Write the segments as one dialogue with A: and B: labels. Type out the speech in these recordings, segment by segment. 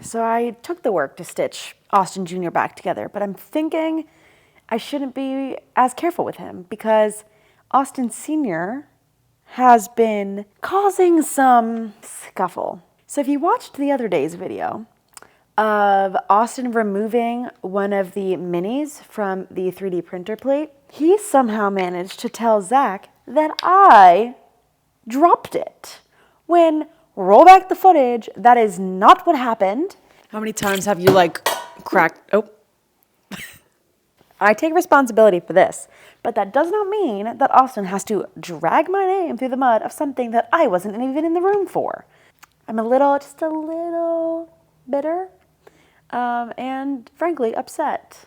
A: So I took the work to stitch Austin Jr. back together, but I'm thinking I shouldn't be as careful with him because Austin Sr. has been causing some scuffle. So if you watched the other day's video of Austin removing one of the minis from the 3D printer plate, he somehow managed to tell Zach that I dropped it. When roll back the footage, that is not what happened.
B: How many times have you cracked? Oh.
A: I take responsibility for this, but that does not mean that Austin has to drag my name through the mud of something that I wasn't even in the room for. I'm just a little bitter, and frankly upset.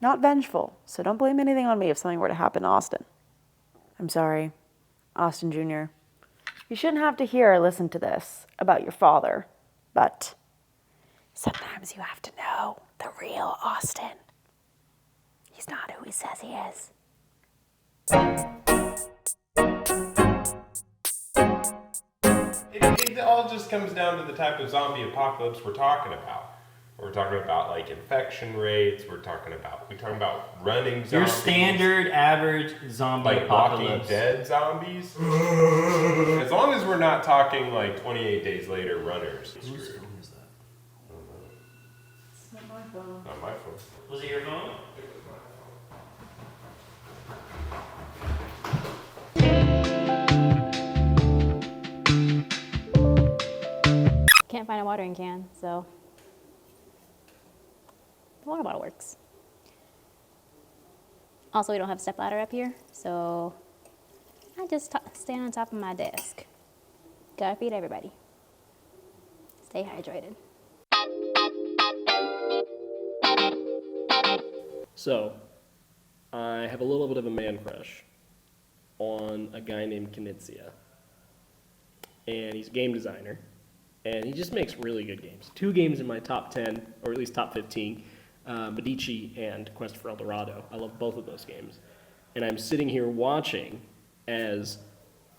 A: Not vengeful, so don't blame anything on me if something were to happen to Austin. I'm sorry, Austin Jr. You shouldn't have to hear or listen to this about your father, but sometimes you have to know the real Austin. He's not who he says he is.
C: It all just comes down to the type of zombie apocalypse we're talking about. We're talking about infection rates. We're talking about running zombies.
D: Your standard average zombie apocalypse.
C: Walking Dead zombies. As long as we're not talking 28 Days Later runners.
D: Whose phone is that?
C: I don't know.
A: It's not my phone.
C: Not my phone.
D: Was it your phone?
E: Can't find a watering can, so the water bottle works. Also, we don't have a stepladder up here, so I just stand on top of my desk. Gotta feed everybody. Stay hydrated.
F: So, I have a little bit of a man crush on a guy named Knizia. And he's a game designer. And he just makes really good games. 2 games in my top 10, or at least top 15, Medici and Quest for El Dorado. I love both of those games. And I'm sitting here watching as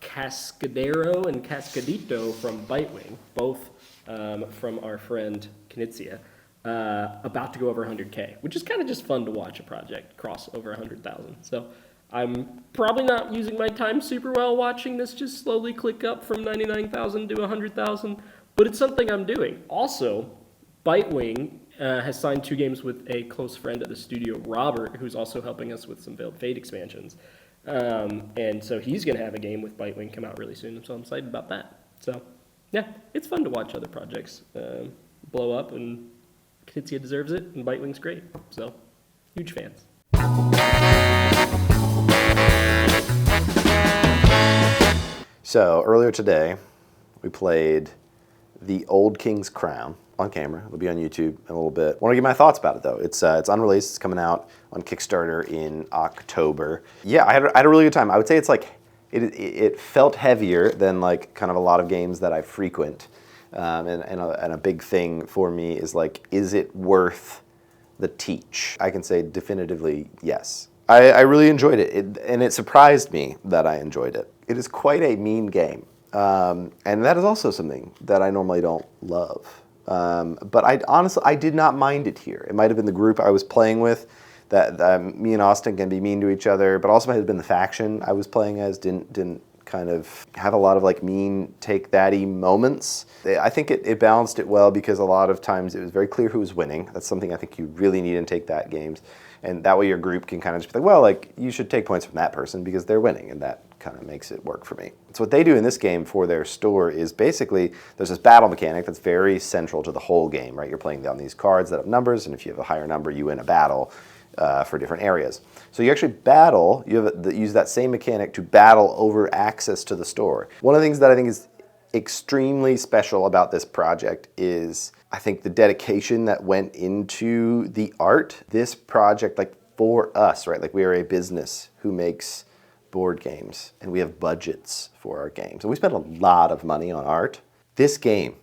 F: Cascadero and Cascadito from Bitewing, both from our friend Knizia, about to go over 100K, which is kind of just fun to watch a project cross over 100,000. So I'm probably not using my time super well watching this just slowly click up from 99,000 to 100,000, but it's something I'm doing. Also, Bitewing has signed 2 games with a close friend at the studio, Robert, who's also helping us with some Veiled Fate expansions. And so he's going to have a game with Bitewing come out really soon, so I'm excited about that. So, yeah, it's fun to watch other projects blow up, and Knizia deserves it, and Bitewing's great. So, huge fans.
G: So, earlier today, we played The Old King's Crown on camera. It'll be on YouTube in a little bit. I want to give my thoughts about it, though. It's unreleased. It's coming out on Kickstarter in October. Yeah, I had a really good time. I would say it's it felt heavier than kind of a lot of games that I frequent. And a big thing for me is it worth the teach? I can say definitively yes. I really enjoyed it, and it surprised me that I enjoyed it. It is quite a mean game, and that is also something that I normally don't love. But I did not mind it here. It might have been the group I was playing with that me and Austin can be mean to each other, but also might have been the faction I was playing as didn't kind of have a lot of mean take that-y moments. I think it balanced it well because a lot of times it was very clear who was winning. That's something I think you really need in take that games. And that way your group can kind of just be you should take points from that person because they're winning, and that kind of makes it work for me. So what they do in this game for their store is basically there's this battle mechanic that's very central to the whole game, right? You're playing on these cards that have numbers, and if you have a higher number, you win a battle for different areas. So you actually battle, use that same mechanic to battle over access to the store. One of the things that I think is extremely special about this project is I think the dedication that went into the art. This project, for us, right? We are a business who makes board games, and we have budgets for our games. And we spend a lot of money on art. This game,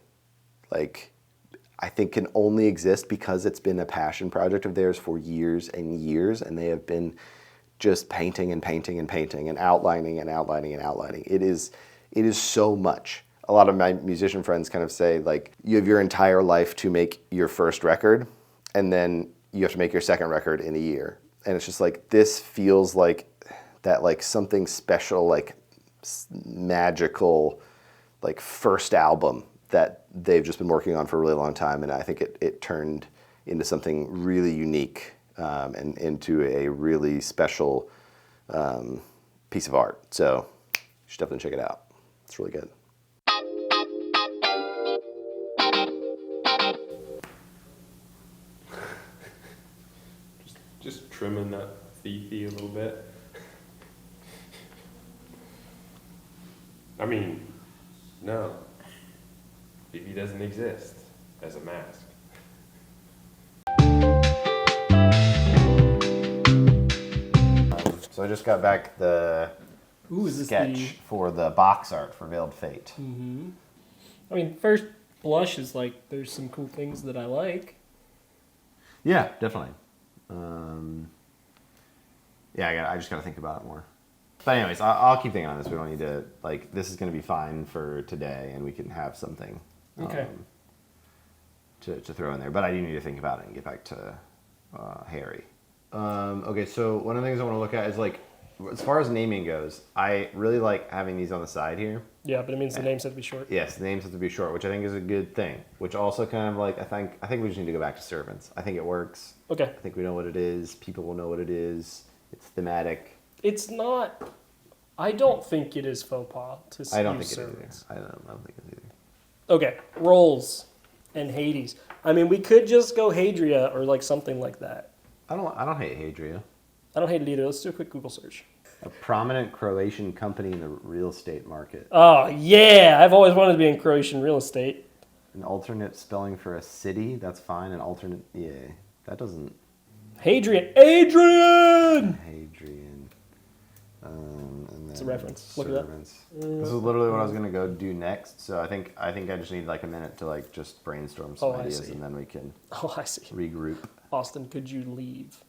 G: I think can only exist because it's been a passion project of theirs for years and years, and they have been just painting and painting and painting and outlining and outlining and outlining. It is so much. a lot of my musician friends kind of say, like, you have your entire life to make your first record, and then you have to make your second record in a year. And it's just like, this feels like that, like something special, like magical, like first album that they've just been working on for a really long time. And I think it turned into something really unique and into a really special piece of art. So you should definitely check it out. It's really good.
C: Just trimming that Fifi a little bit. I mean, no. Fifi doesn't exist as a mask.
G: So I just got back the
F: Ooh, is this
G: sketch for the box art for Veiled Fate.
F: I mean, first blush is like, there's some cool things that I like.
G: Yeah, definitely. I just got to think about it more. But anyways, I'll keep thinking on this. We don't need to, like, this is going to be fine for today, and we can have something
F: Okay.
G: to throw in there. But I do need to think about it and get back to Harry. Okay, so one of the things I want to look at is, like, as far as naming goes, I really like having these on the side here.
F: Yeah, but it means the names have to be short.
G: Yes, the names have to be short, which I think is a good thing. Which also kind of like, I think we just need to go back to servants. I think it works.
F: Okay.
G: I think we know what it is. People will know what it is. It's thematic.
F: It's not, I don't think it is faux pas to
G: I don't
F: use
G: think it is
F: servants.
G: either. I don't think it is either.
F: Okay, roles and Hades. I mean, we could just go Hadria or like something like that.
G: I don't hate Hadria.
F: I don't hate it either. Let's do a quick Google search.
G: A prominent Croatian company in the real estate market.
F: Oh, yeah. I've always wanted to be in Croatian real estate.
G: An alternate spelling for a city, that's fine. An alternate, yeah, that doesn't.
F: Hadrian. Adrian!
G: Hadrian. And
F: It's a
G: then
F: reference. Look at that.
G: servants. This is literally what I was gonna go do next. So I think I just need like a minute to like just brainstorm some
F: Oh, I
G: ideas,
F: see.
G: and then we can
F: Oh, I see.
G: regroup.
F: Austin, could you leave?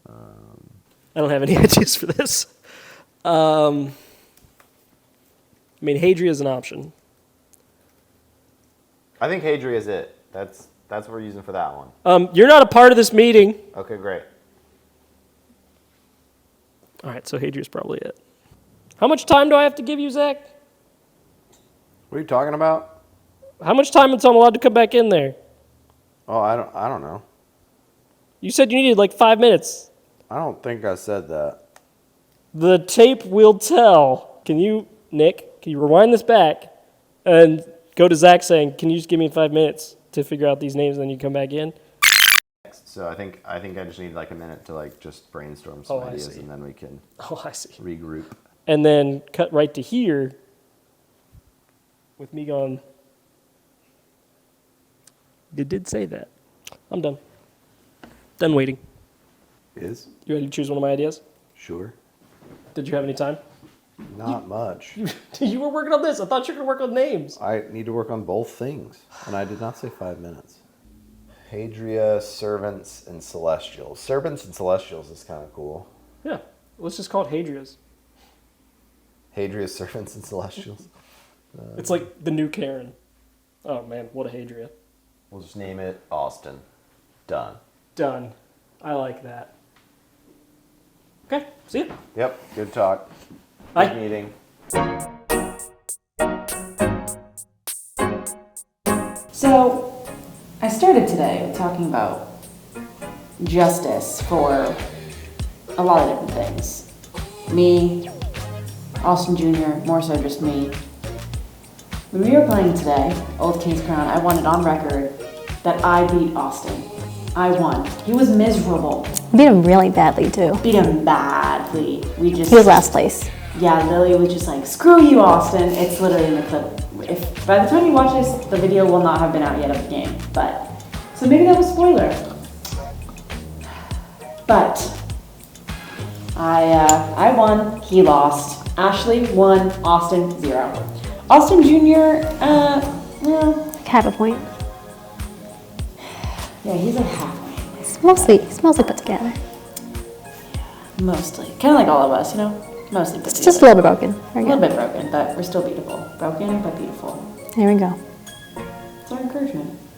F: I don't have any ideas for this. I mean, Hadria is an option.
G: I think Hadria is it. That's what we're using for that one.
F: You're not a part of this meeting.
G: Okay, great.
F: All right, so Hadria's probably it. How much time do I have to give you, Zach?
G: What are you talking about?
F: How much time until I'm allowed to come back in there?
G: Oh, I don't know.
F: You said you needed like 5 minutes.
G: I don't think I said that.
F: The tape will tell. Can you, Nick, can you rewind this back and go to Zach saying, can you just give me 5 minutes to figure out these names and then you come back in?
G: So I think I just need like a minute to like just brainstorm some
F: Oh, I
G: ideas,
F: see.
G: and then we can
F: Oh, I see.
G: regroup.
F: And then cut right to here with me going, you did say that. I'm done. Done waiting.
G: Is?
F: You ready to choose one of my ideas?
G: Sure.
F: Did you have any time?
G: Not much.
F: You were working on this. I thought you were going to work on names.
G: I need to work on both things, and I did not say 5 minutes. Hadria, Servants, and Celestials. Servants and Celestials is kind of cool.
F: Yeah. Let's just call it Hadria's.
G: Hadria, Servants, and Celestials.
F: It's like the new Karen. Oh, man. What a Hadria.
G: We'll just name it Austin. Done.
F: Done. I like that. Okay. See ya.
G: Yep, good talk.
F: Bye.
G: Good meeting.
A: So, I started today with talking about justice for a lot of different things. Me, Austin Jr., more so just me. When we were playing today, Old King's Crown, I wanted on record that I beat Austin. I won. He was miserable.
E: Beat him really badly, too.
A: Beat him badly.
E: He was last place.
A: Yeah, Lily was just like, screw you, Austin. It's literally in the clip. If by the time you watch this, the video will not have been out yet of the game. But, so maybe that was a spoiler. But, I won, he lost. Ashley won, Austin 0. Austin Jr., well,
E: Half a point.
A: yeah, he's a half.
E: It's mostly put together.
A: Mostly. Kind of like all of us, you know? Mostly put
E: It's
A: together.
E: just a little bit broken.
A: A little bit broken, but we're still beautiful. Broken, but beautiful. Here we go. It's our encouragement.